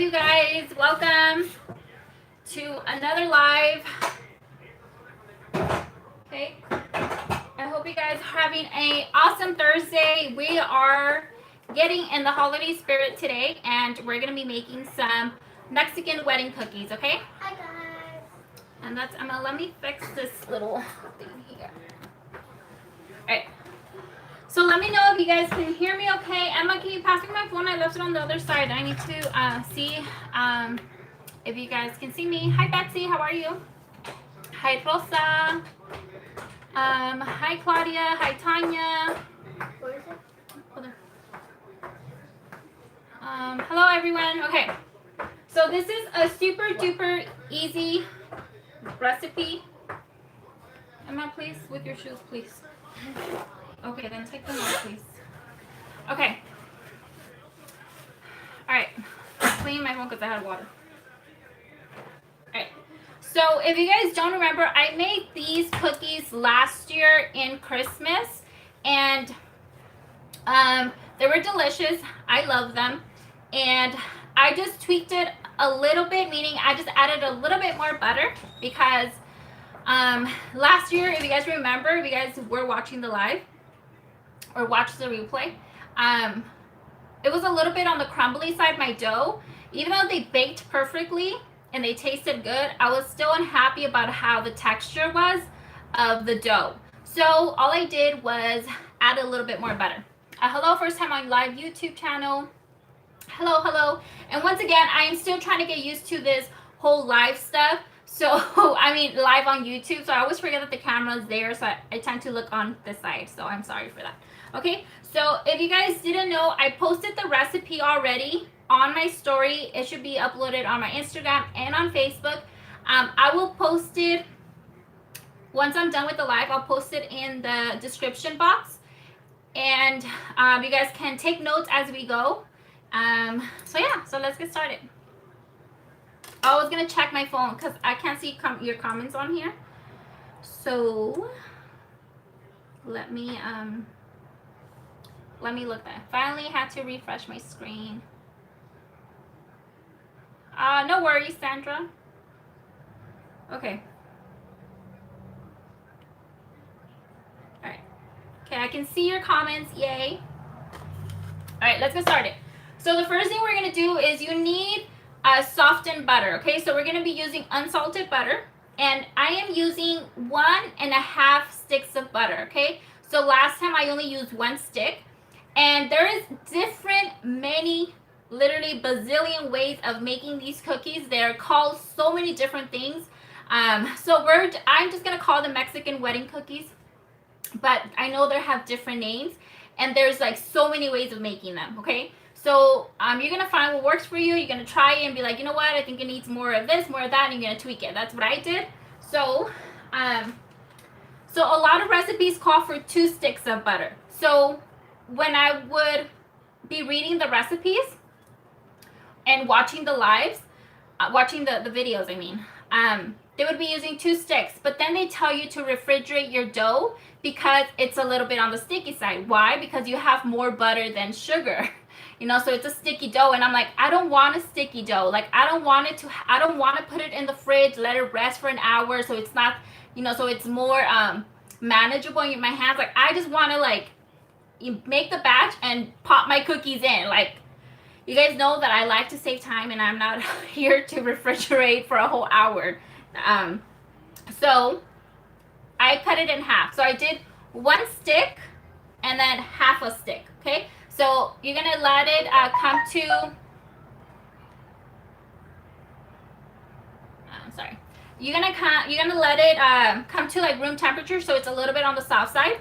you guys. Welcome to another live. Okay. I hope you guys are having an awesome Thursday. We are getting in the holiday spirit today, and we're going to be making some Mexican wedding cookies, okay? Hi, guys. And that's, let me fix this little thing here. Alright. So let me know if you guys can hear me okay. Emma, can you pass me my phone? I left it on the other side. I need to see if you guys can see me. Hi, Betsy. How are you? Hi, Rosa. Hi, Claudia. Hi, Tanya. Where is it? Hold on. Hello, everyone. Okay. So this is a super duper easy recipe. Emma, please, with your shoes, please. Okay, then take them off, please. Okay. Alright. Clean my phone because I had water. Alright. So if you guys don't remember, I made these cookies last year in Christmas. And they were delicious. I love them. And I just tweaked it a little bit, meaning I just added a little bit more butter because last year, if you guys remember, if you guys were watching the live, or watch the replay, it was a little bit on the crumbly side, my dough. Even though they baked perfectly and they tasted good, I was still unhappy about how the texture was of the dough. So all I did was add a little bit more butter. Hello, first time on live YouTube channel. Hello, hello. And once again, I am still trying to get used to this whole live stuff. So, I mean, live on YouTube. So I always forget that the camera is there. So I tend to look on this side. So I'm sorry for that. Okay, so if you guys didn't know, I posted the recipe already on my story. It should be uploaded on my Instagram and on Facebook. I will post it once I'm done with the live. I'll post it in the description box, and you guys can take notes as we go. So yeah, so let's get started. I was gonna check my phone because I can't see your comments on here. So let me look at it. Finally had to refresh my screen. No worries, Sandra. Okay. Alright. Okay, I can see your comments. Yay. Alright, let's get started. So the first thing we're going to do is you need softened butter. Okay, so we're going to be using unsalted butter. And I am using 1.5 sticks of butter. Okay, so last time I only used 1 stick. And there is literally bazillion ways of making these cookies. They're called so many different things. I'm just going to call them Mexican wedding cookies. But I know they have different names. And there's like so many ways of making them, okay? So you're going to find what works for you. You're going to try it and be like, you know what? I think it needs more of this, more of that. And you're going to tweak it. That's what I did. So a lot of recipes call for 2 sticks of butter. So when I would be reading the recipes and watching the lives, watching the videos, I mean, they would be using 2 sticks, but then they tell you to refrigerate your dough because it's a little bit on the sticky side. Why? Because you have more butter than sugar, you know, so it's a sticky dough. And I'm like, I don't want a sticky dough. Like, I don't want to put it in the fridge, let it rest for an hour. So it's not, you know, so it's more manageable in my hands. Like, I just want to like, you make the batch and pop my cookies in. Like, you guys know that I like to save time and I'm not here to refrigerate for a whole hour. So I cut it in half. So I did 1 stick and then half a stick. Okay, so you're gonna let it come to you're gonna let it come to like room temperature, so it's a little bit on the soft side.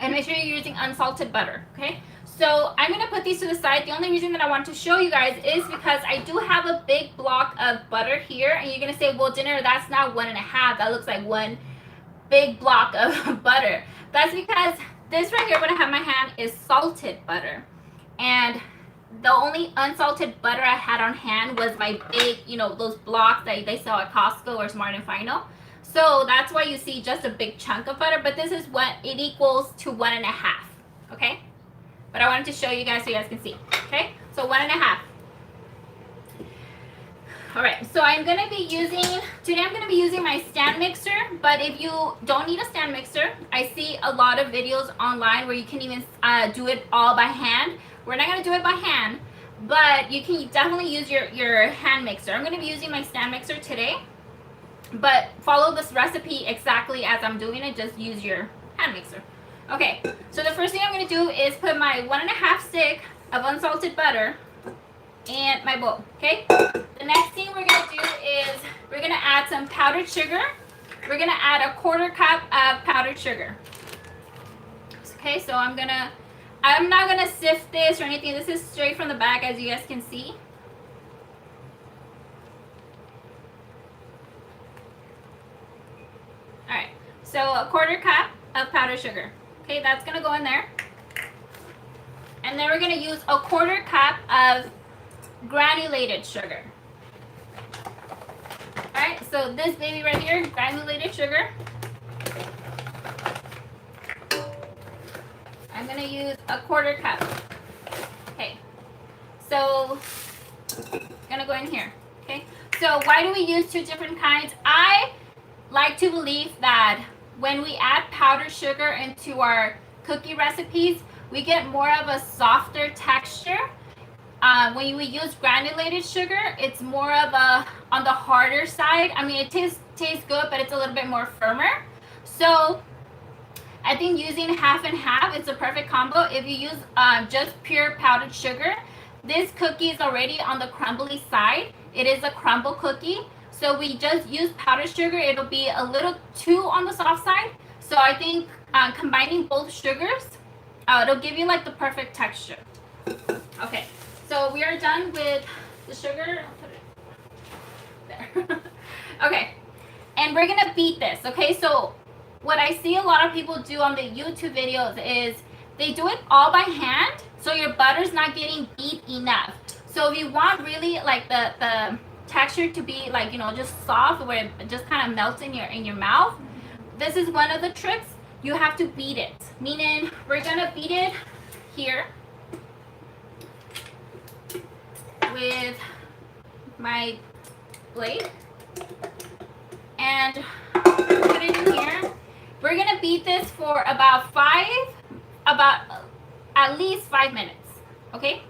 And make sure you're using unsalted butter, okay? So I'm going to put these to the side. The only reason that I want to show you guys is because I do have a big block of butter here. And you're going to say, well, Dinner, that's not 1.5. That looks like 1 big block of butter. That's because this right here, what I have in my hand, is salted butter. And the only unsalted butter I had on hand was my big, you know, those blocks that they sell at Costco or Smart and Final. So that's why you see just a big chunk of butter, but this is what it equals to 1.5, okay? But I wanted to show you guys so you guys can see, okay? So 1.5. All right, so I'm gonna be using my stand mixer, but if you don't need a stand mixer, I see a lot of videos online where you can even do it all by hand. We're not gonna do it by hand, but you can definitely use your hand mixer. I'm gonna be using my stand mixer today, but follow this recipe exactly as I'm doing it, just use your hand mixer. Okay, so the first thing I'm gonna do is put my 1.5 stick of unsalted butter in my bowl, okay? The next thing we're gonna do is we're gonna add some powdered sugar. We're gonna add a 1/4 cup of powdered sugar. Okay, so I'm not gonna sift this or anything. This is straight from the bag, as you guys can see. All right, so a 1/4 cup of powdered sugar. Okay, that's gonna go in there. And then we're gonna use a 1/4 cup of granulated sugar. Alright, so this baby right here, granulated sugar. I'm going to use a 1/4 cup. Okay, so going to go in here. Okay, so why do we use 2 different kinds? I like to believe that when we add powdered sugar into our cookie recipes, we get more of a softer texture. When we use granulated sugar, it's more of a on the harder side. I mean, it tastes good, but it's a little bit more firmer. So I think using half and half is a perfect combo. If you use just pure powdered sugar, this cookie is already on the crumbly side. It is a crumble cookie. So we just use powdered sugar, it'll be a little too on the soft side. So I think combining both sugars, it'll give you like the perfect texture. Okay. So we are done with the sugar. I'll put it there. Okay, and we're gonna beat this. Okay, so what I see a lot of people do on the YouTube videos is they do it all by hand, so your butter's not getting beat enough. So if you want really like the texture to be like, you know, just soft, where it just kind of melts in your mouth, this is one of the tricks. You have to beat it, meaning we're gonna beat it here with my blade and put it in here. We're gonna beat this for about at least 5 minutes, okay?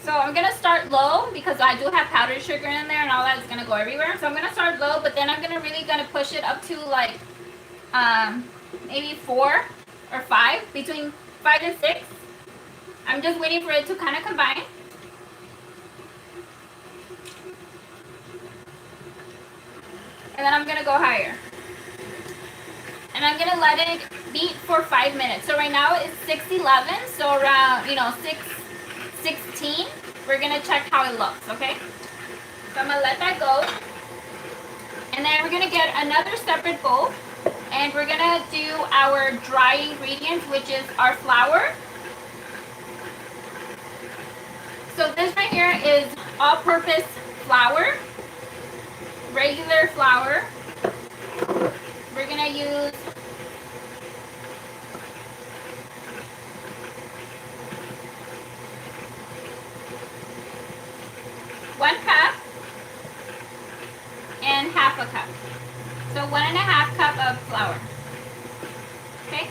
So I'm gonna start low because I do have powdered sugar in there and all that is gonna go everywhere. So I'm gonna start low, but then I'm gonna push it up to like maybe 4 or 5, between 5 and 6. I'm just waiting for it to kind of combine. And then I'm gonna go higher. And I'm gonna let it beat for 5 minutes. So right now it's 6:11, so around 6:16, we're gonna check how it looks, okay? So I'm gonna let that go. And then we're gonna get another separate bowl. And we're gonna do our dry ingredients, which is our flour. So this right here is all-purpose flour, regular flour. We're gonna use one cup and half a cup. So 1.5 cup of flour. Okay?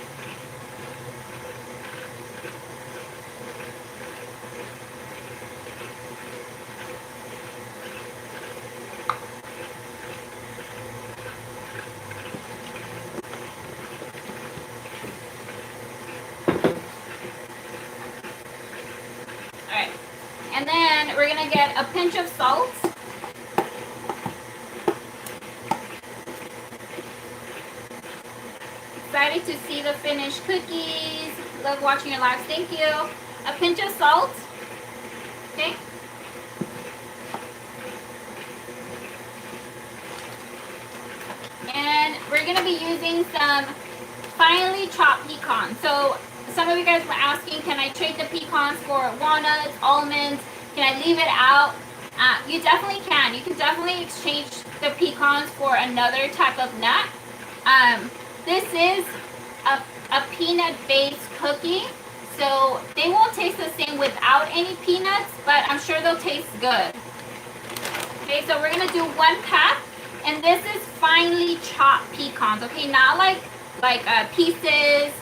Alright. And then we're gonna get a pinch of salt. Excited to see the finished cookies. Love watching your lives. Thank you. A pinch of salt. Okay. And we're going to be using some finely chopped pecans. So some of you guys were asking, can I trade the pecans for walnuts, almonds? Can I leave it out? You definitely can. You can definitely exchange the pecans for another type of nut. This is a peanut-based cookie. So they won't taste the same without any peanuts, but I'm sure they'll taste good. Okay, so we're gonna do 1 cup, and this is finely chopped pecans. Okay, not like pieces,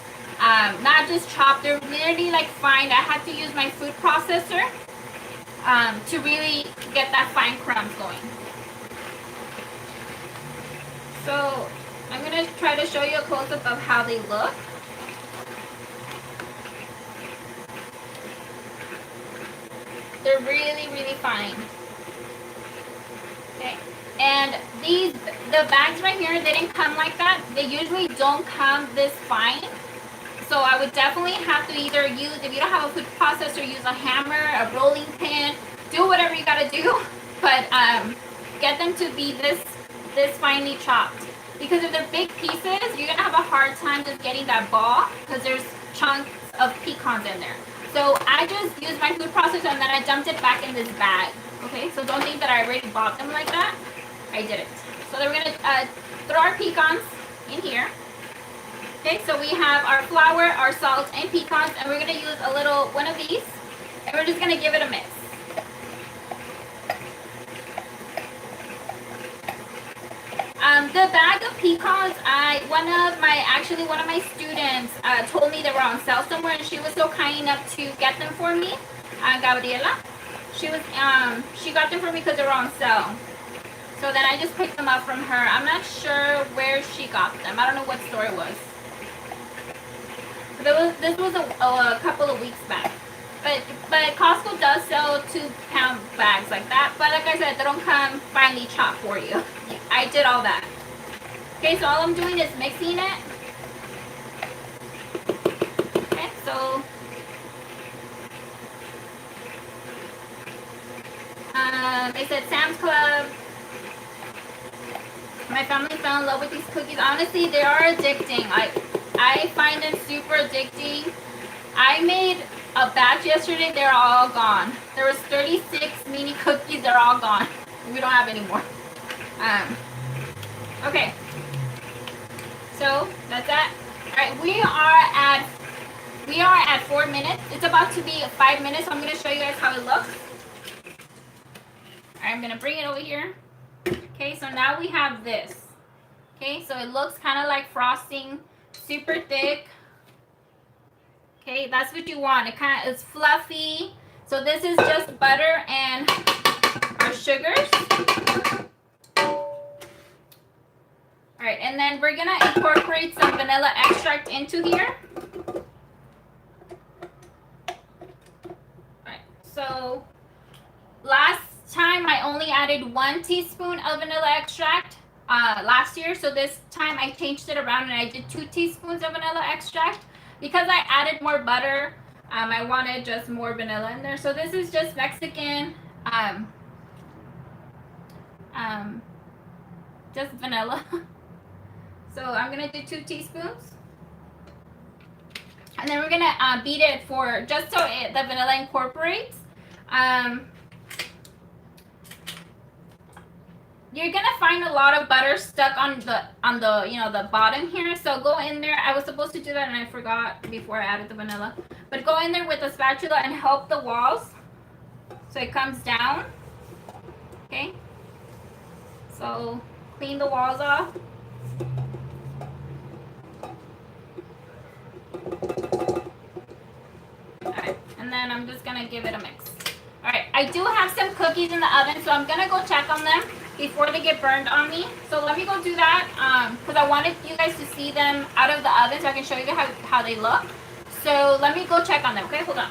not just chopped. They're really like fine. I had to use my food processor to really get that fine crumbs going. So I'm gonna try to show you a close-up of how they look. They're really, really fine. Okay, and the bags right here, they didn't come like that. They usually don't come this fine. So I would definitely have to either use, if you don't have a food processor, use a hammer, a rolling pin, do whatever you gotta do, but get them to be this finely chopped. Because if they're big pieces, you're gonna have a hard time just getting that ball because there's chunks of pecans in there. So I just used my food processor and then I dumped it back in this bag. Okay, so don't think that I already bought them like that. I didn't. So then we're gonna throw our pecans in here. Okay, so we have our flour, our salt, and pecans, and we're gonna use a little one of these, and we're just gonna give it a mix. The bag of pecans, one of my students told me they were on sale somewhere, and she was so kind enough to get them for me. Gabriela, she got them for me because they were on sale. So then I just picked them up from her. I'm not sure where she got them. I don't know what store it was. This was a couple of weeks back. But Costco does sell 2-pound bags like that. But like I said, they don't come finely chopped for you. I did all that. Okay, so all I'm doing is mixing it. Okay, so it said Sam's Club. My family fell in love with these cookies. Honestly, they are addicting. I find them super addicting. I made a batch yesterday. They're all gone. There was 36 mini cookies. They're all gone. We don't have any more. Okay. So that's that. All right, we are at 4 minutes. It's about to be 5 minutes. So I'm gonna show you guys how it looks. All right, I'm gonna bring it over here. Okay, so now we have this. Okay, so it looks kind of like frosting, super thick. Okay, that's what you want. It's fluffy. So this is just butter and our sugars. All right, and then we're gonna incorporate some vanilla extract into here. All right, so last time I only added 1 teaspoon of vanilla extract last year. So this time I changed it around and I did 2 teaspoons of vanilla extract. Because I added more butter, I wanted just more vanilla in there. So this is just Mexican, just vanilla. So I'm gonna do 2 teaspoons. And then we're gonna beat it for, just so the vanilla incorporates. You're gonna find a lot of butter stuck on the the bottom here. So go in there. I was supposed to do that and I forgot before I added the vanilla. But go in there with a spatula and help the walls so it comes down. Okay. So clean the walls off. Alright, and then I'm just gonna give it a mix. Alright, I do have some cookies in the oven, so I'm gonna go check on them before they get burned on me. So let me go do that because I wanted you guys to see them out of the oven so I can show you how they look. So let me go check on them, okay? Hold on.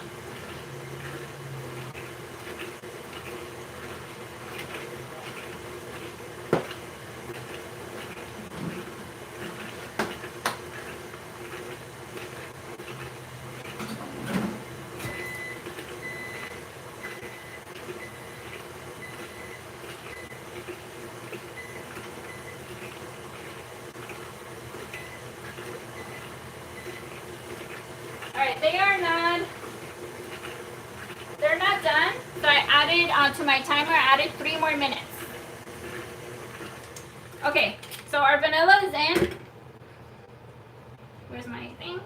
They're not done. So I added to my timer, I added 3 more minutes. Okay, so our vanilla is in. Where's my thing?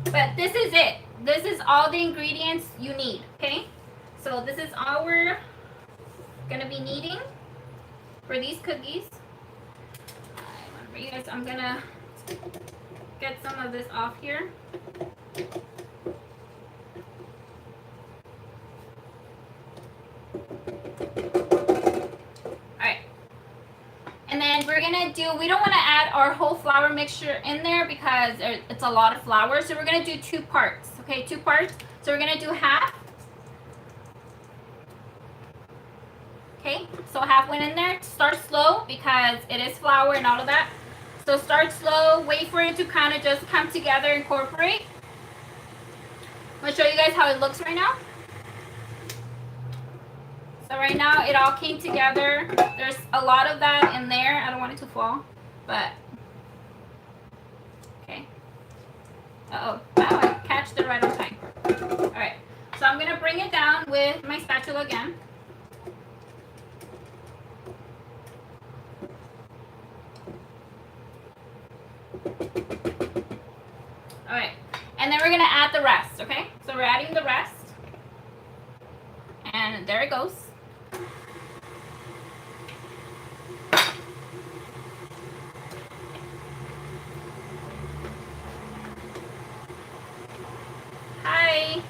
But this is it. This is all the ingredients you need, okay? So this is all we're gonna be needing for these cookies. I'm gonna get some of this off here. Alright. And then we're gonna do, we don't wanna add our whole flour mixture in there because it's a lot of flour. So we're gonna do 2 parts, okay? 2 parts. So we're gonna do half. Okay, so half went in there. Start slow because it is flour and all of that. So start slow, wait for it to kind of just come together, incorporate. I'm gonna show you guys how it looks right now. So right now it all came together. There's a lot of that in there. I don't want it to fall, but okay. Uh-oh, wow, I catched it right on time. All right, so I'm gonna bring it down with my spatula again. All right, and then we're gonna add the rest, okay? So we're adding the rest, and there it goes. Hi.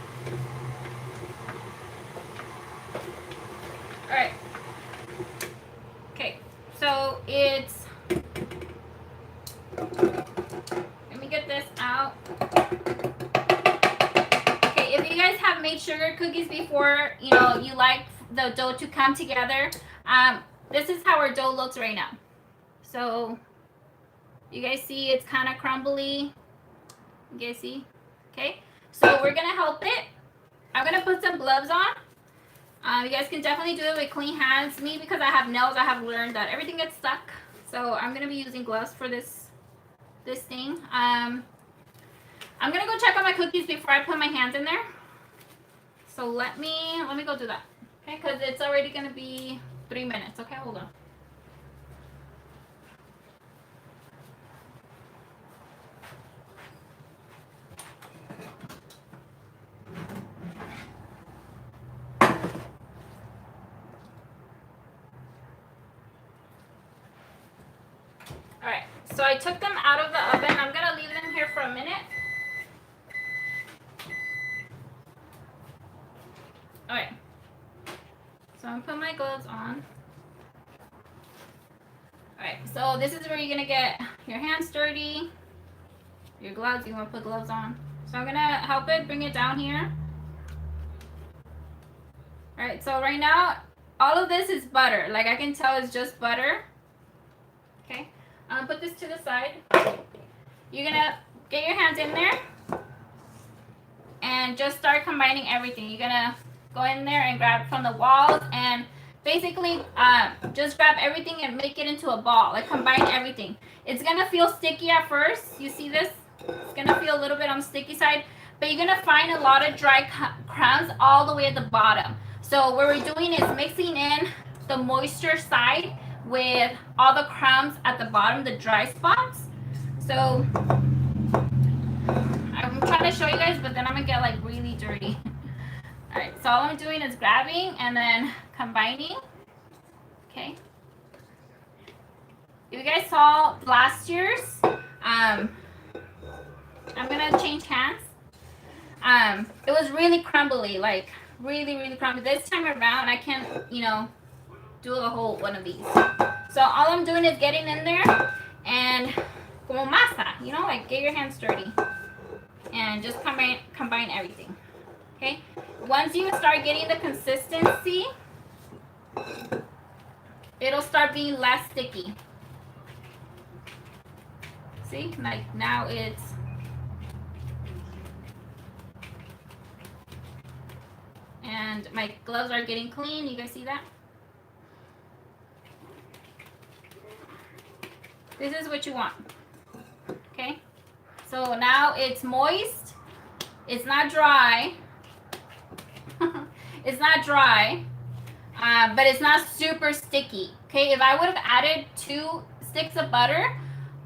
All right. Okay, so it's, let me get this out. Okay, if you guys have made sugar cookies before, you know, you like the dough to come together, this is how our dough looks right now. So you guys see it's kind of crumbly. You guys see? Okay, so we're gonna help it. I'm gonna put some gloves on. You guys can definitely do it with clean hands. Me, because I have nails, I have learned that everything gets stuck. So I'm gonna be using gloves for this thing. I'm gonna go check on my cookies before I put my hands in there. So let me go do that. Okay, because it's already gonna be 3 minutes. Okay, hold on. Alright, so I took them out of the oven. I'm gonna leave them here for a minute. Alright, so I'm gonna put my gloves on. Alright, so this is where you're gonna get your hands dirty, your gloves, you wanna put gloves on. So I'm gonna help it, bring it down here. Alright, so right now, all of this is butter. Like I can tell it's just butter. Okay, I'm gonna put this to the side. You're gonna get your hands in there and just start combining everything. You're gonna go in there and grab from the walls and basically just grab everything and make it into a ball. Like combine everything. It's gonna feel sticky at first. You see this? It's gonna feel a little bit on the sticky side, but you're gonna find a lot of dry crumbs all the way at the bottom. So what we're doing is mixing in the moisture side with all the crumbs at the bottom, the dry spots. So I'm trying to show you guys, but then I'm gonna get like really dirty. All right, so all I'm doing is grabbing and then combining. Okay. If you guys saw last year's, I'm gonna change hands. It was really crumbly, like really crumbly. This time around, I can't, you know, do a whole one of these. So all I'm doing is getting in there and como masa, you know, like get your hands dirty and just combine everything. Okay. Once you start getting the consistency, it'll start being less sticky. See, like now it's and my gloves are getting clean. You guys see that? This is what you want. Okay. So now it's moist. It's not dry. It's not dry, but it's not super sticky. Okay, if I would have added 2 sticks of butter,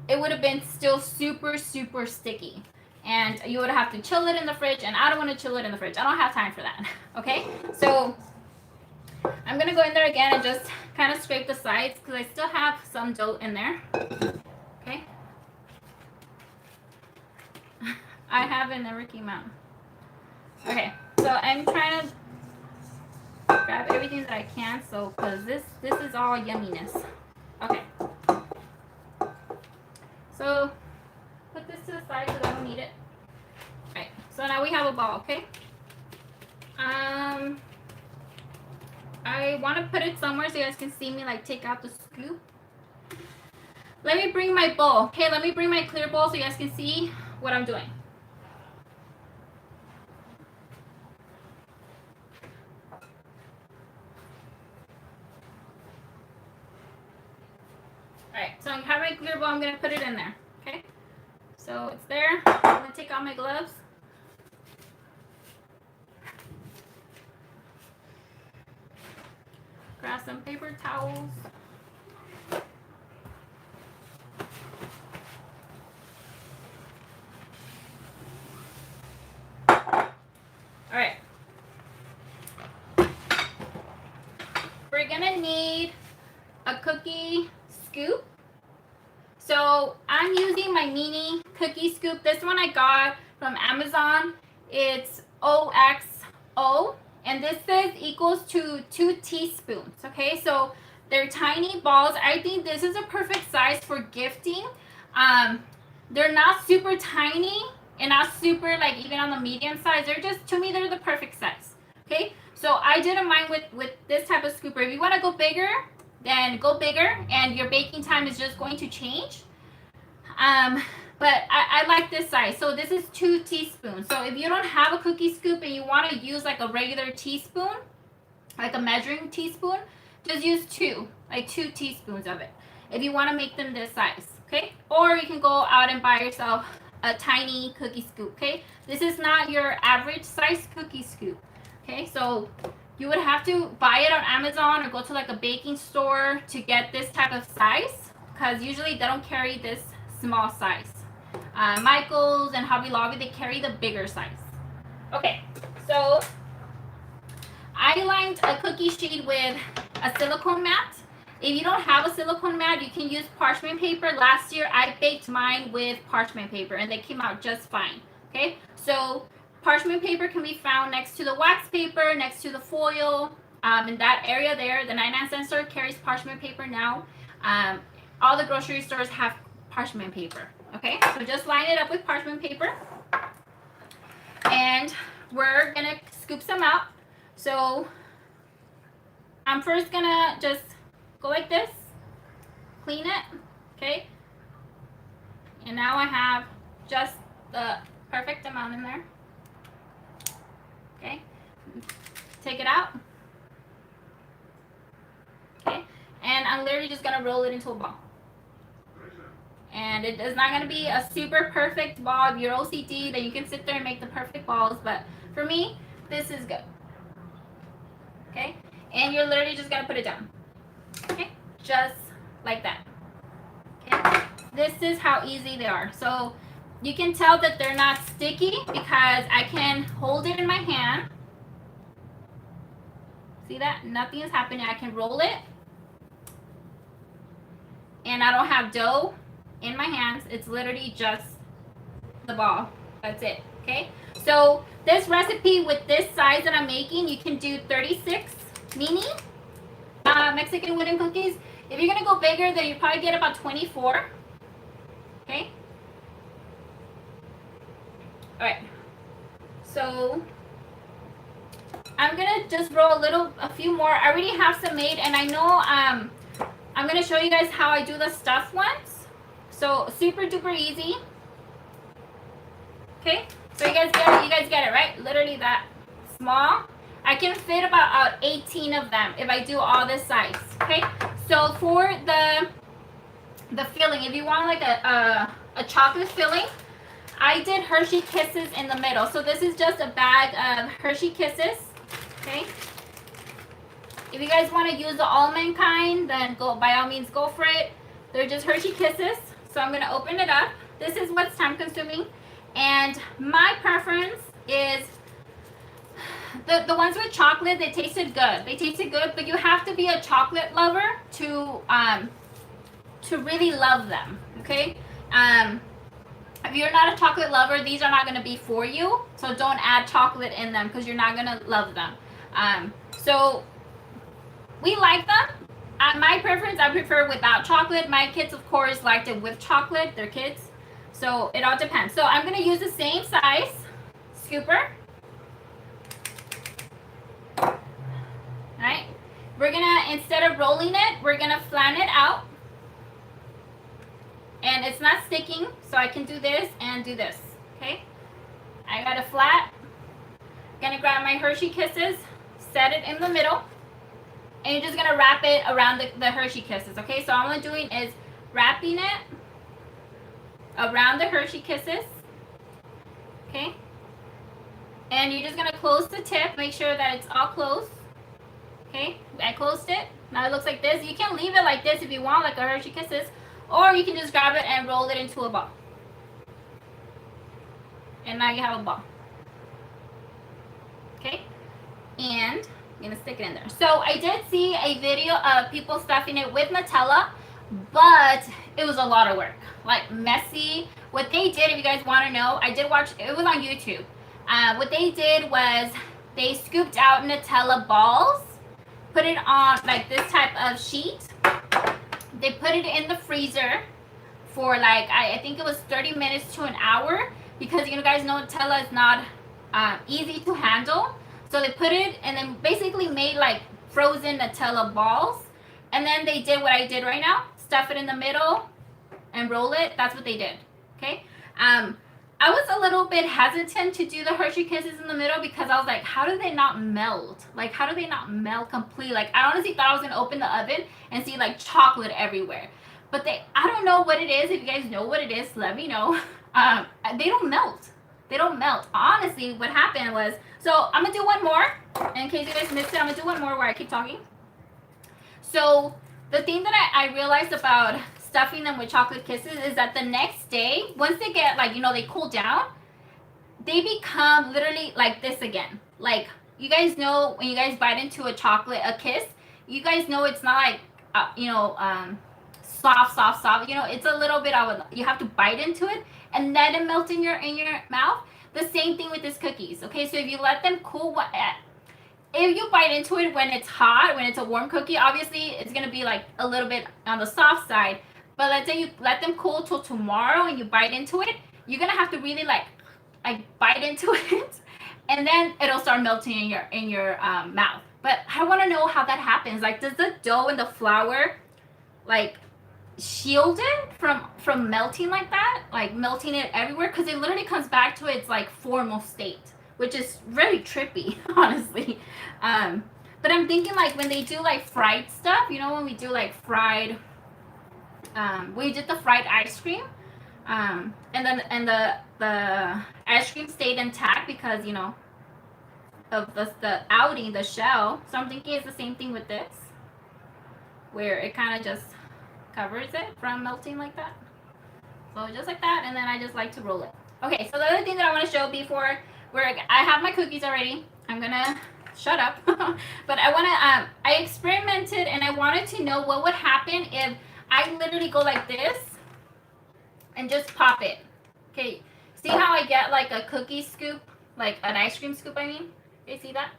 it would have been still super, super sticky. And you would have to chill it in the fridge, and I don't want to chill it in the fridge. I don't have time for that, okay? So I'm going to go in there again and just kind of scrape the sides because I still have some dough in there, okay? I have it never came out. Okay, so I'm trying to grab everything that I can, so because this is all yumminess. Okay. So put this to the side because I don't need it. Alright, so now we have a ball, okay? I want to put it somewhere so you guys can see me like take out the scoop. Let me bring my bowl. Okay, let me bring my clear bowl so you guys can see what I'm doing. Alright, so I have my clear bowl. I'm going to put it in there. Okay? So it's there. I'm going to take out my gloves. Grab some paper towels. Alright. We're going to need a cookie scoop. So I'm using my mini cookie scoop. This one I got from Amazon. It's OXO, and this says equals to 2 teaspoons. Okay, so they're tiny balls. I think this is a perfect size for gifting. They're not super tiny and not super like even on the medium size. They're just, to me, they're the perfect size. Okay, so I didn't mind with this type of scooper. If you want to go bigger, then go bigger, and your baking time is just going to change. But I like this size. So this is 2 teaspoons. So if you don't have a cookie scoop and you want to use like a regular teaspoon, like a measuring teaspoon, just use 2 teaspoons of it if you want to make them this size, okay? Or you can go out and buy yourself a tiny cookie scoop, okay? This is not your average size cookie scoop, okay? So you would have to buy it on Amazon or go to like a baking store to get this type of size, because usually they don't carry this small size. Michael's and Hobby Lobby, they carry the bigger size. Okay, so I lined a cookie sheet with a silicone mat. If you don't have a silicone mat, you can use parchment paper. Last year I baked mine with parchment paper and they came out just fine. Okay, so parchment paper can be found next to the wax paper, next to the foil, in that area there. The 99-cent store carries parchment paper now. All the grocery stores have parchment paper. Okay, so just line it up with parchment paper. And we're going to scoop some out. So I'm first going to just go like this, clean it, okay? And now I have just the perfect amount in there. Okay, take it out. Okay, and I'm literally just gonna roll it into a ball. And it is not gonna be a super perfect ball. If you're OCD, then you can sit there and make the perfect balls. But for me, this is good. Okay, and you're literally just gonna put it down. Okay, just like that. Okay, this is how easy they are. So you can tell that they're not sticky because I can hold it in my hand. See that? Nothing is happening. I can roll it. And I don't have dough in my hands. It's literally just the ball. That's it. Okay? So this recipe with this size that I'm making, you can do 36 mini Mexican wooden cookies. If you're going to go bigger, then you probably get about 24. Okay? Alright, so I'm gonna just roll a few more. I already have some made, and I know I'm gonna show you guys how I do the stuffed ones. So super duper easy. Okay, so you guys get it, right? Literally that small. I can fit about 18 of them if I do all this size. Okay, so for the filling, if you want like a chocolate filling, I did Hershey Kisses in the middle. So this is just a bag of Hershey Kisses. Okay. If you guys want to use the almond kind, then by all means go for it. They're just Hershey Kisses. So I'm gonna open it up. This is what's time consuming. And my preference is the ones with chocolate. They tasted good. They tasted good, but you have to be a chocolate lover to really love them, okay? If you're not a chocolate lover, these are not going to be for you. So don't add chocolate in them because you're not going to love them. So we like them. My preference, I prefer without chocolate. My kids, of course, liked it with chocolate. They're kids. So it all depends. So I'm going to use the same size scooper. All right. We're going to, instead of rolling it, we're going to flatten it out. And it's not sticking, so I can do this and do this, okay? I got a flat. Gonna grab my Hershey Kisses, set it in the middle, and you're just gonna wrap it around the Hershey Kisses, okay? So all I'm doing is wrapping it around the Hershey Kisses, okay? And you're just gonna close the tip, make sure that it's all closed, okay? I closed it. Now it looks like this. You can leave it like this if you want, like a Hershey Kisses. Or you can just grab it and roll it into a ball. And now you have a ball. Okay? And I'm going to stick it in there. So I did see a video of people stuffing it with Nutella, but it was a lot of work. Like messy. What they did, if you guys want to know, I did watch, it was on YouTube. What they did was they scooped out Nutella balls, put it on like this type of sheet. They put it in the freezer for like, I think it was 30 minutes to an hour because you guys know Nutella is not easy to handle. So they put it and then basically made like frozen Nutella balls. And then they did what I did right now, stuff it in the middle and roll it. That's what they did, okay? I was a little bit hesitant to do the Hershey Kisses in the middle because I was like, how do they not melt? Like, how do they not melt completely? Like, I honestly thought I was going to open the oven and see, like, chocolate everywhere. But I don't know what it is. If you guys know what it is, let me know. They don't melt. They don't melt. Honestly, what happened was, so I'm going to do one more. In case you guys missed it, I'm going to do one more where I keep talking. So the thing that I realized about stuffing them with chocolate kisses is that the next day, once they get like, they cool down, they become literally like this again. Like, you guys know when you guys bite into a kiss, you guys know it's not like, soft. It's a little bit you have to bite into it and let it melt in your mouth. The same thing with these cookies, okay? So if you let them cool, if you bite into it when it's hot, when it's a warm cookie, obviously it's going to be like a little bit on the soft side. But let's say you let them cool till tomorrow and you bite into it, you're going to have to really like bite into it and then it'll start melting in your mouth. But I want to know how that happens. Like, does the dough and the flour like shield it from melting like that? Like melting it everywhere? Because it literally comes back to its like formal state, which is very trippy, honestly. But I'm thinking like when they do like fried stuff, when we do like fried, we did the fried ice cream, and the ice cream stayed intact because of the outing, the shell. So I'm thinking it's the same thing with this, where it kind of just covers it from melting like that. So just like that, and then I just like to roll it. Okay, so the other thing that I want to show before I have my cookies already. I'm gonna shut up. But I experimented and I wanted to know what would happen if I literally go like this and just pop it. Okay, see how I get like a cookie scoop, like an ice cream scoop, I mean? You see that?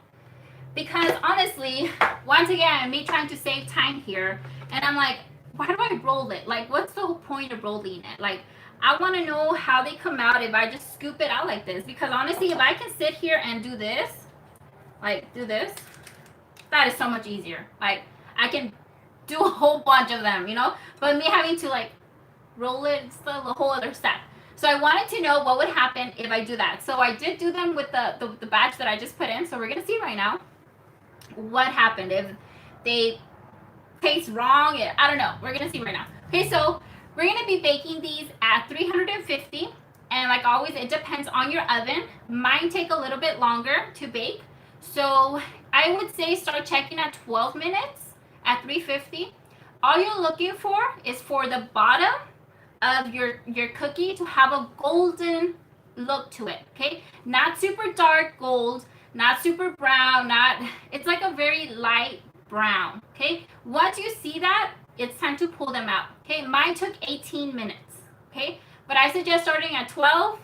Because honestly, once again, me trying to save time here, and I'm like, why do I roll it? Like, what's the whole point of rolling it? Like, I want to know how they come out if I just scoop it out like this. Because honestly, if I can sit here and do this, like do this, that is so much easier. Like, I can do a whole bunch of them, But me having to like roll it, it's still a whole other step. So I wanted to know what would happen if I do that. So I did do them with the batch that I just put in. So we're going to see right now what happened if they taste wrong. I don't know. We're going to see right now. Okay, so we're going to be baking these at 350. And like always, it depends on your oven. Mine take a little bit longer to bake. So I would say start checking at 12 minutes at 350. All you're looking for is for the bottom of your cookie to have a golden look to it, okay? Not super dark gold, not super brown, not, it's like a very light brown, okay? Once you see that, it's time to pull them out, okay? Mine took 18 minutes, okay? But I suggest starting at 12,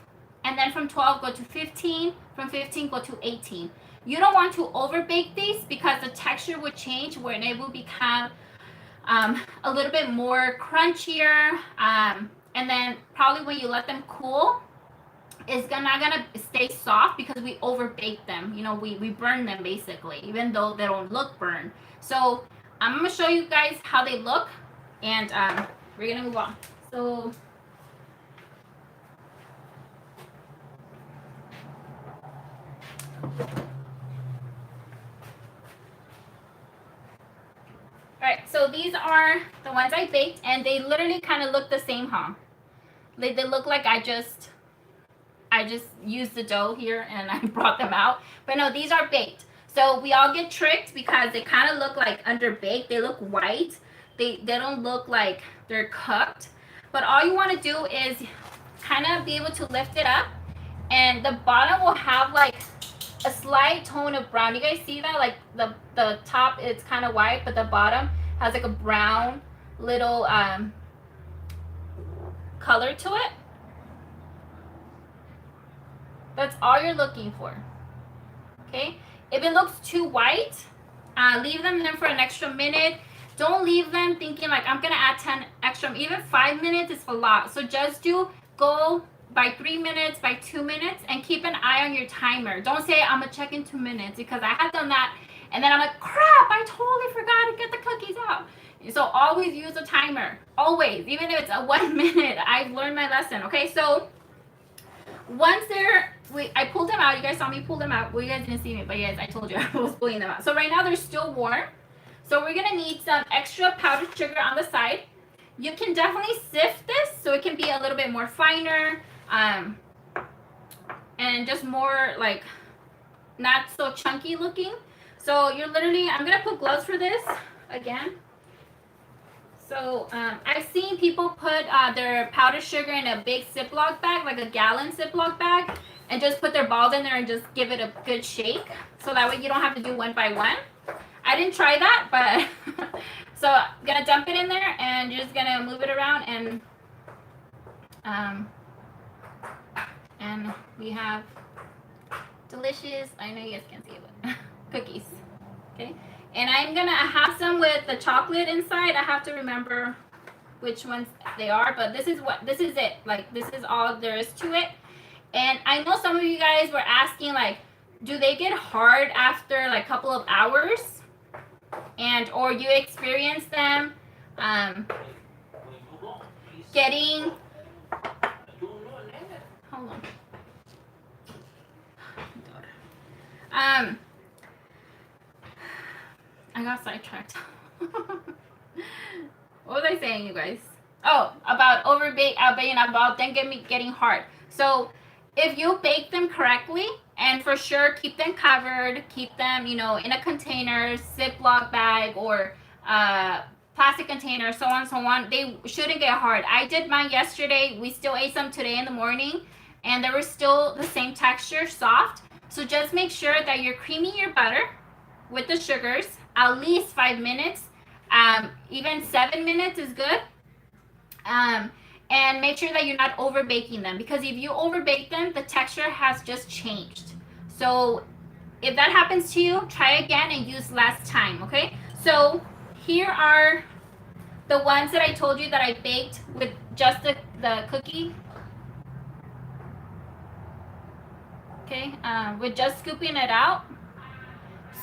and then from 12 go to 15, from 15 go to 18. You don't want to over bake these because the texture would change when it will become a little bit more crunchier, and then probably when you let them cool, it's not gonna stay soft because we over bake them. You know, we burn them basically, even though they don't look burned. So I'm gonna show you guys how they look, and we're gonna move on. So alright, so these are the ones I baked, and they literally kind of look the same, huh? They look like I just used the dough here and I brought them out. But no, these are baked. So we all get tricked because they kind of look like underbaked. They look white. They don't look like they're cooked. But all you want to do is kind of be able to lift it up, and the bottom will have like a slight tone of brown. You guys see that? Like the top it's kind of white, but the bottom has like a brown little color to it. That's all you're looking for, okay? If it looks too white, leave them in for an extra minute. Don't leave them thinking like I'm gonna add 10 extra, even 5 minutes is a lot. So just go by 3 minutes, by 2 minutes, and keep an eye on your timer. Don't say I'm gonna check in 2 minutes, because I have done that, and then I'm like, crap, I totally forgot to get the cookies out. So always use a timer, always, even if it's a 1 minute. I've learned my lesson, okay? So once I pulled them out. You guys saw me pull them out. Well, you guys didn't see me, but yes, I told you I was pulling them out. So right now they're still warm. So we're gonna need some extra powdered sugar on the side. You can definitely sift this so it can be a little bit more finer, and just more like not so chunky looking. So you're literally, I'm gonna put gloves for this again. So I've seen people put their powdered sugar in a big Ziploc bag, like a gallon Ziploc bag, and just put their balls in there and just give it a good shake. So that way you don't have to do one by one. I didn't try that, but so I'm gonna dump it in there and you're just gonna move it around, and we have delicious, I know you guys can't see it, but cookies, okay? And I'm gonna have some with the chocolate inside. I have to remember which ones they are, but this is it. Like, this is all there is to it. And I know some of you guys were asking, like, do they get hard after like a couple of hours? And or you experience them getting, hold on. I got sidetracked. What was I saying, you guys? Oh, about about them getting hard. So if you bake them correctly, and for sure keep them covered, keep them, in a container, Ziploc bag, or plastic container, so on, they shouldn't get hard. I did mine yesterday. We still ate some today in the morning, and they were still the same texture, soft. So just make sure that you're creaming your butter with the sugars at least 5 minutes. Even 7 minutes is good. And make sure that you're not over baking them, because if you over bake them, the texture has just changed. So if that happens to you, try again and use less time, okay? So here are the ones that I told you that I baked with just the cookie. Okay, with just scooping it out.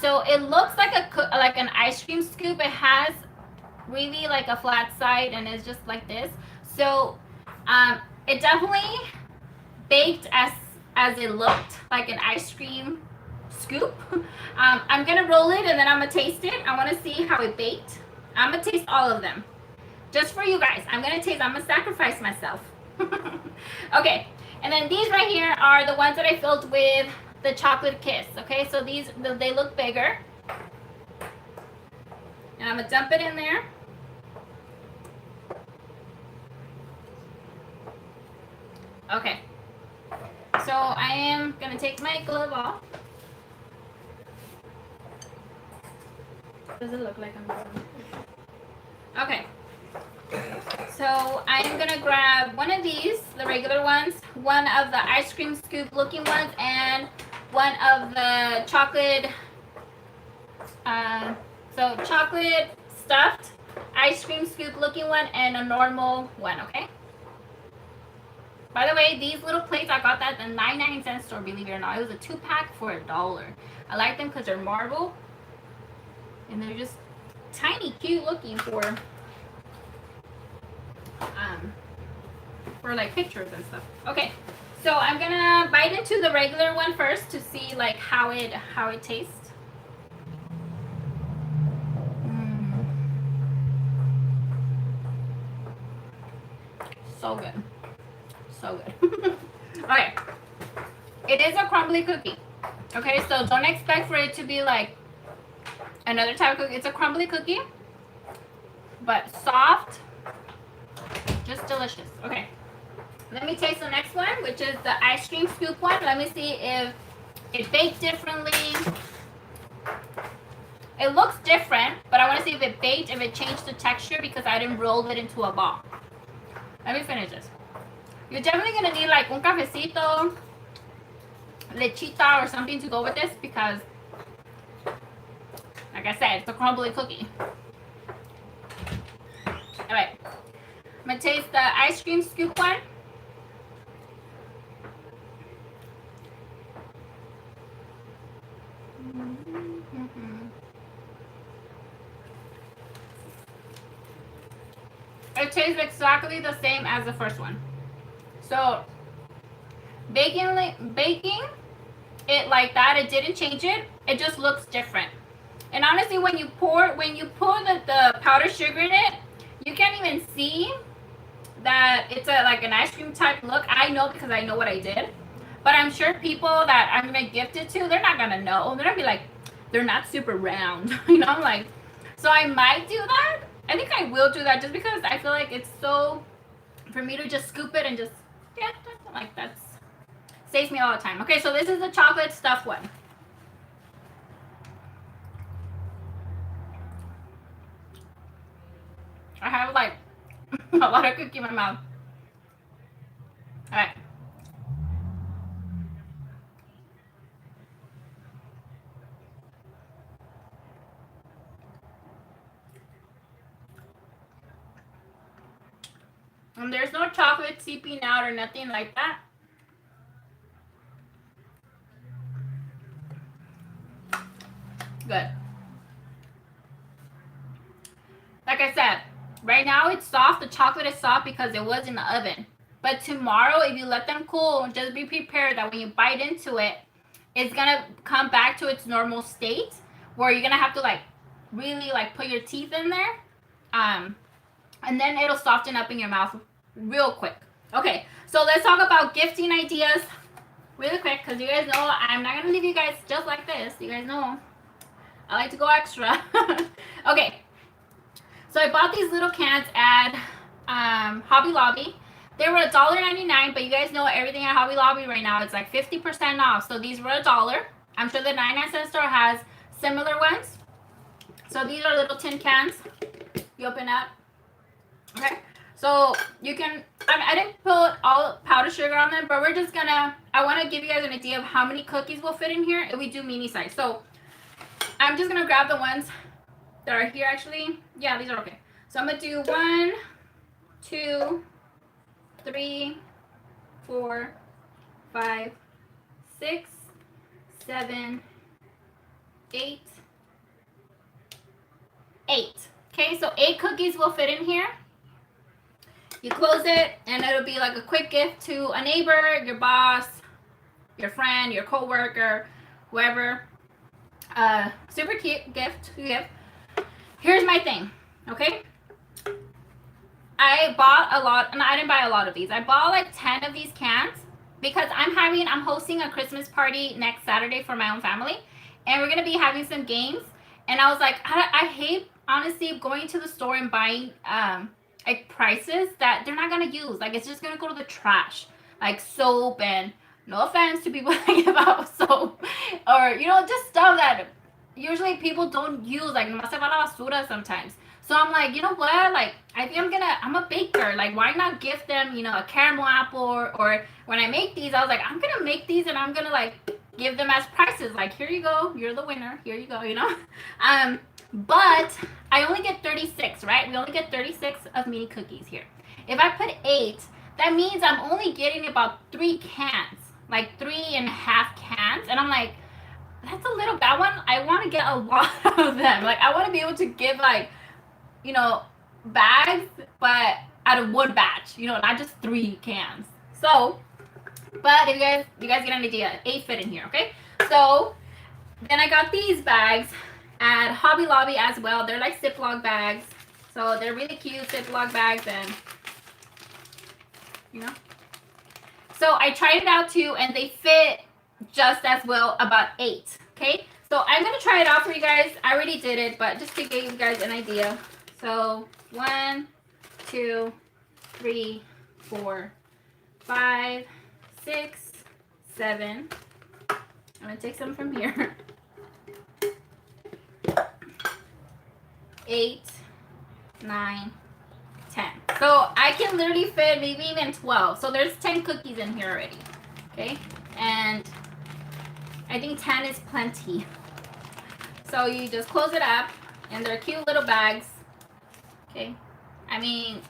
So it looks like an ice cream scoop. It has really like a flat side, and it's just like this. So it definitely baked as it looked, like an ice cream scoop. I'm gonna roll it and then I'm gonna taste it. I want to see how it baked. I'm gonna taste all of them just for you guys. I'm gonna sacrifice myself. Okay, and then these right here are the ones that I filled with the chocolate kiss. Okay, so they look bigger, and I'm gonna dump it in there. Okay. So I am gonna take my glove off. Does it look like I'm done? Okay. So I am gonna grab one of these, the regular ones, one of the ice cream scoop looking ones, and one of the chocolate, so chocolate stuffed ice cream scoop looking one, and a normal one, okay? By the way, these little plates, I got that at the 99-cent store, believe it or not. It was a 2-pack for $1. I like them because they're marble, and they're just tiny, cute looking for like pictures and stuff. Okay, so I'm gonna bite into the regular one first to see like how it tastes. So good, so good. Okay, it is a crumbly cookie. Okay, so don't expect for it to be like another type of cookie. It's a crumbly cookie, but soft, just delicious. Okay. Let me taste the next one, which is the ice cream scoop one. Let me see if it baked differently. It looks different, but I want to see if it baked, if it changed the texture because I didn't roll it into a ball. Let me finish this. You're definitely going to need like un cafecito, lechita, or something to go with this because, like I said, it's a crumbly cookie. All right. I'm going to taste the ice cream scoop one. It tastes exactly the same as the first one. So baking it like that, it didn't change it. It just looks different. And honestly, when you pour the powdered sugar in it, you can't even see that it's like an ice cream type look. I know because I know what I did. But I'm sure people that I'm gonna gift it to, they're not gonna know. They're gonna be like, they're not super round. You know, like, so I might do that. I think I will do that just because I feel like it's so, for me to just scoop it and just, yeah, like that's, saves me all the time. Okay, so this is the chocolate stuffed one. I have like a lot of cookie in my mouth. All right. And there's no chocolate seeping out or nothing like that. Good. Like I said, right now it's soft. The chocolate is soft because it was in the oven. But tomorrow, if you let them cool, just be prepared that when you bite into it, it's gonna come back to its normal state where you're gonna have to like really like put your teeth in there. And then it'll soften up in your mouth real quick. Okay, so let's talk about gifting ideas really quick because you guys know I'm not gonna leave you guys just like this. You guys know I like to go extra. Okay, so I bought these little cans at Hobby Lobby. They were $1.99, but you guys know everything at Hobby Lobby right now is like 50% off. So these were $1. I'm sure the 99-cent store has similar ones. So these are little tin cans. You open up. Okay. So you can, I didn't put all powdered sugar on them, but we're just gonna, I want to give you guys an idea of how many cookies will fit in here if we do mini size. So I'm just gonna grab the ones that are here actually. Yeah, these are okay. So I'm gonna do 1, 2, 3, 4, 5, 6, 7, 8. 8. Okay, so 8 cookies will fit in here. You close it, and it'll be like a quick gift to a neighbor, your boss, your friend, your coworker, whoever. Super cute gift to give. Here's my thing, okay? I bought a lot, and I didn't buy a lot of these. I bought like 10 of these cans because I'm hosting a Christmas party next Saturday for my own family, and we're gonna be having some games. And I was like, I hate honestly going to the store and buying like prices that they're not gonna use. Like it's just gonna go to the trash. like soap and no offense to people that give out soap or just stuff that usually people don't use, like nomás se va a la basura sometimes. So I'm like, you know what? Like, I think I'm a baker. Like, why not give them, a caramel apple or when I make these, I was like, I'm gonna make these and I'm gonna like give them as prizes. Like, here you go, you're the winner. Here you go, But I only get 36, right? We only get 36 of mini cookies here. If I put 8, that means I'm only getting about 3 cans, like 3.5 cans, and I'm like, that's a little bad one. I want to get a lot of them. Like, I want to be able to give like, bags, but out of one batch, not just 3 cans. So, but if you guys get an idea, 8 fit in here, okay? So then I got these bags at Hobby Lobby as well. They're like Ziploc bags, so they're really cute Ziploc bags, and So I tried it out too, and they fit just as well, about 8. Okay, so I'm gonna try it out for you guys. I already did it, but just to give you guys an idea. So 1, 2, 3, 4, 5, 6, 7. I'm gonna take some from here. 8, 9, 10. So I can literally fit maybe even 12. So there's 10 cookies in here already. Okay, and I think 10 is plenty. So you just close it up, and they're cute little bags. Okay, I mean,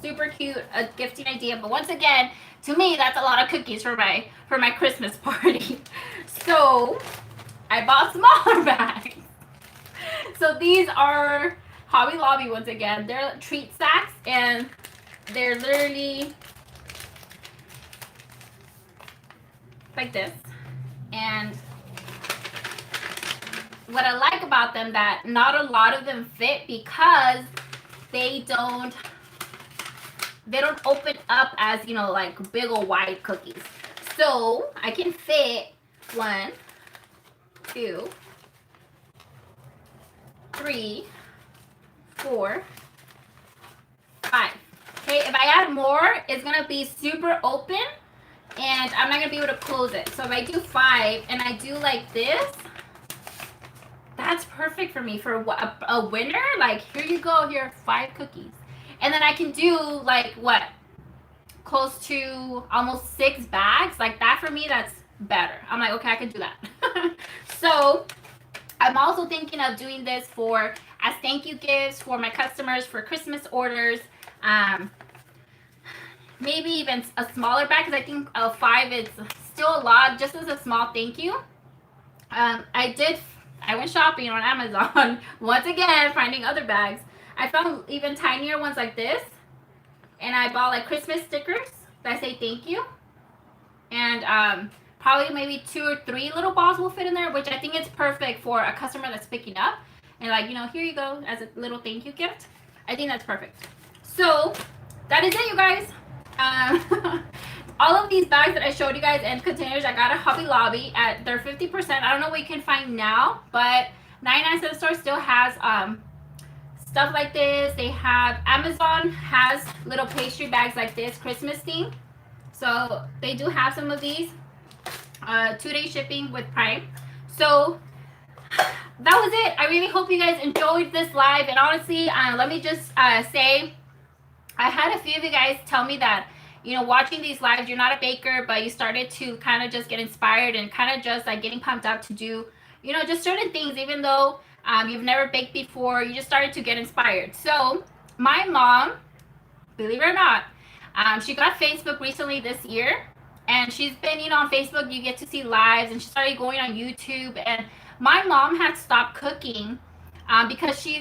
super cute, a gifting idea. But once again, to me, that's a lot of cookies for my Christmas party. So I bought smaller bags. So these are Hobby Lobby once again. They're treat sacks, and they're literally like this. And what I like about them, that not a lot of them fit because they don't open up as, like big old wide cookies. So I can fit 1, 2, 3, 4, 5. Okay, if I add more, it's gonna be super open and I'm not gonna be able to close it. So if I do 5 and I do like this, that's perfect for me for a winner. Like, here you go, here are 5 cookies. And then I can do like what? Close to almost 6 bags. Like that for me, that's better. I'm like, okay, I can do that. So I'm also thinking of doing this as thank you gifts for my customers for Christmas orders. Maybe even a smaller bag, because I think 5 is still a lot, just as a small thank you. I went shopping on Amazon once again, finding other bags. I found even tinier ones like this, and I bought like Christmas stickers that say thank you, and probably maybe 2 or 3 little balls will fit in there, which I think is perfect for a customer that's picking up, and like, here you go as a little thank you gift. I think that's perfect. So that is it, you guys. All of these bags that I showed you guys and containers, I got at Hobby Lobby at their 50%. I don't know what you can find now, but 99 cent store still has stuff like this. They have, Amazon has little pastry bags like this, Christmas theme. So they do have some of these. 2-day shipping with Prime. So that was it. I really hope you guys enjoyed this live. And honestly, let me just say, I had a few of you guys tell me that, watching these lives, you're not a baker, but you started to kind of just get inspired and kind of just like getting pumped up to do, just certain things, even though you've never baked before, you just started to get inspired. So my mom, believe it or not, she got Facebook recently this year, and she's been, on Facebook, you get to see lives, and she started going on YouTube. And my mom had stopped cooking because she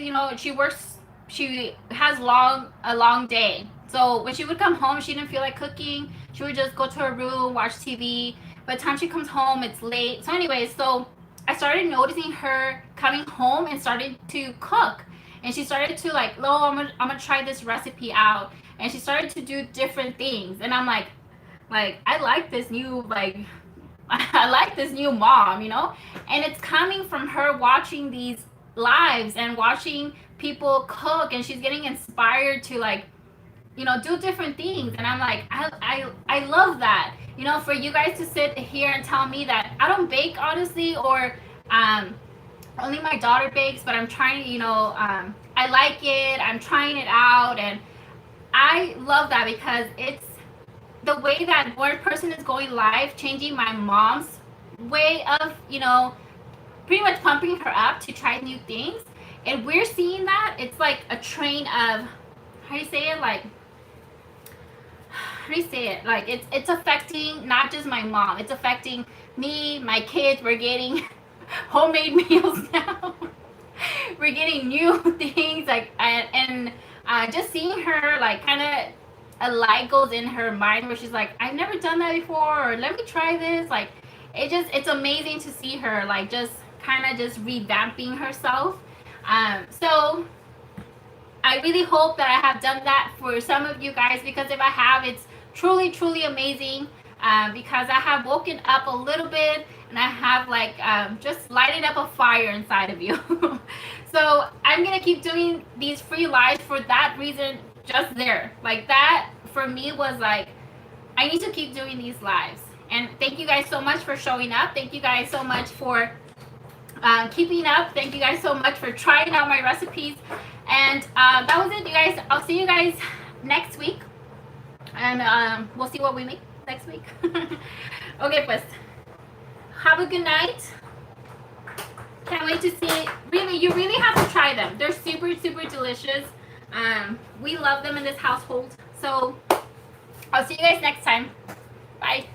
has a long day. So when she would come home, she didn't feel like cooking. She would just go to her room, watch TV. By the time she comes home, it's late. So anyways, so I started noticing her coming home and started to cook. And she started to like, oh, I'm gonna try this recipe out. And she started to do different things. And I'm like, I like this new, I like this new mom, And it's coming from her watching these lives and watching people cook, and she's getting inspired to like do different things. And I'm like, I love that. For you guys to sit here and tell me that I don't bake, honestly, or only my daughter bakes, but I'm trying to, I like it. I'm trying it out. And I love that because it's the way that one person is going live, changing my mom's way of, pretty much pumping her up to try new things. And we're seeing that. It's like a train of, how do you say it? Like, how do you say it? Like, it's affecting not just my mom. It's affecting me, my kids. We're getting homemade meals now. We're getting new things, like, and just seeing her, like, kind of a light goes in her mind where she's like, I've never done that before, or let me try this. Like, it's amazing to see her, like, just kind of just revamping herself. So I really hope that I have done that for some of you guys, because if I have, it's truly, truly amazing, because I have woken up a little bit, and I have, like, just lighted up a fire inside of you. So I'm going to keep doing these free lives for that reason, just there. Like, that for me was like, I need to keep doing these lives. And thank you guys so much for showing up. Thank you guys so much for keeping up. Thank you guys so much for trying out my recipes. And that was it, you guys. I'll see you guys next week. And we'll see what we make next week. Okay, pues. Have a good night. Can't wait to see. Really, you really have to try them. They're super, super delicious. We love them in this household. So I'll see you guys next time. Bye.